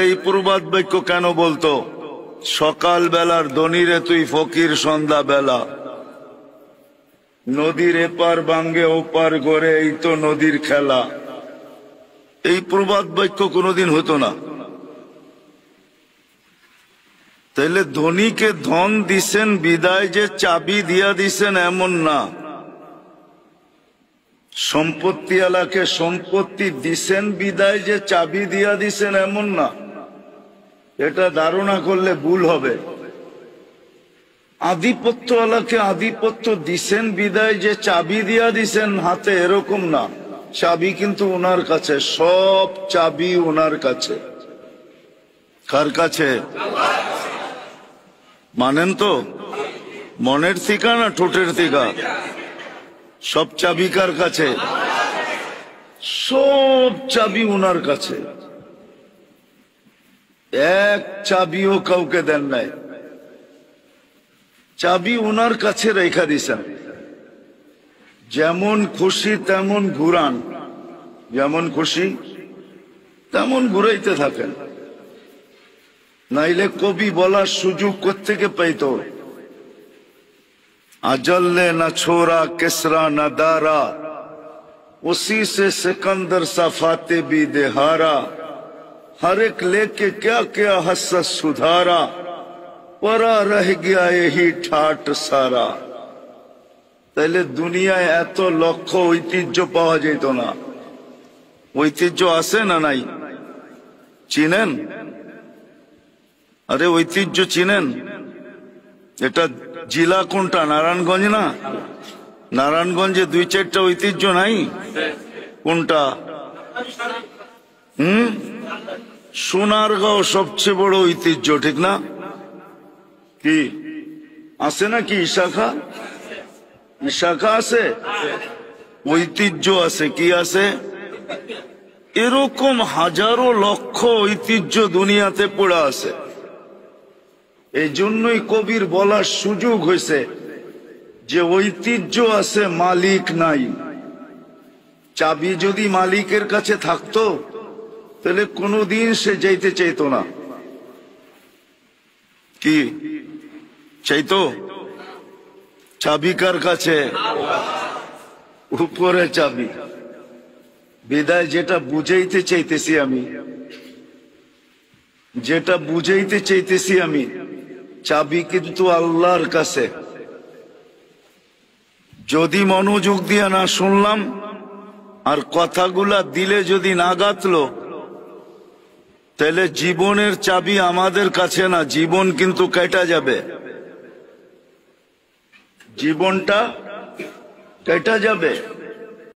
এই প্রবাদ বাক্য কেন বলতো? সকাল বেলার ধনীরে তুই ফকির সন্ধ্যা বেলা, নদীর এপার ভাঙ্গে ওপার গড়ে, এই তো নদীর খেলা। এই প্রবাদ বাক্য কোনোদিন হতো না। তাইলে ধনীকে ধন দিছেন বিদায় যে চাবি দিয়া দিছেন এমন না, সম্পত্তি আলাকে সম্পত্তি দিছেন বিদায় যে চাবি দিয়া দিছেন এমন না। এটা ধারণা করলে ভুল হবে। আধিপত্য আলাকে আধিপত্য দিছেন বিদায় যে চাবি দিয়া দিছেন হাতে, এরকম না। চাবি কিন্তু ওনার কাছে, সব চাবি ওনার কাছে। কার কাছে? মানেন তো? মনের থিকা না ঠোঁটের থিকা? সব চাবি কার কাছে? সব চাবি ওনার কাছে। এক চাবিও কাউকে দেন নাই, চাবি ওনার কাছে রেখা দিছেন। যেমন খুশি তেমন ঘুরান, যেমন খুশি তেমন ঘুরাইতে থাকেন। নাইলে কবি বলার সুযোগ কোত্থেকে পাইত? अजल्ले न छोरा किसरा न दारा, उसी से सिकंदर सा फाते भी देहारा, हर एक लेके क्या क्या हसस सुधारा, परा रह गया यही ठाट सारा। তাইলে দুনিয়ায় এত লক্ষ ঐতিহ্য পাওয়া যেত না। ঐতিহ্য আছে না নাই? চিনেন? আরে ঐতিহ্য চিনেন? এটা জেলা কোনটা? নারায়ণগঞ্জ না? নারায়ণগঞ্জে 2-4টা ঐতিহ্য নাই? কোনটা? সোনারগাঁও সবচেয়ে বড় ঐতিহ্য, ঠিক না? কি আছে নাকি? শাখা শাখা আছে, ঐতিহ্য আছে। কি আছে? এরকম হাজারো লক্ষ ঐতিহ্য দুনিয়াতে পড়ে আছে। এই জন্যই কবির বলার সুযোগ হয়েছে যে ঐতিহ্য আছে, মালিক নাই। চাবি যদি মালিকের কাছে থাকতো তাহলে কোনোদিন সে যাইতে চাইতো না। কি চাইতো? চাবি কার কাছে? উপরে চাবি। বিদায় যেটা বুঝাইতে চাইতেছি আমি, যেটা বুঝাইতে চাইতেছি আমি, চাবি কিন্তু আল্লাহর কাছে। যদি মনোযোগ দিয়ে না শুনলাম আর কথাগুলা দিলে যদি না গাঁথলো, তাহলে জীবনের চাবি আমাদের কাছে না, জীবন কিন্তু কেটে যাবে। জীবনটা কেটে যাবে।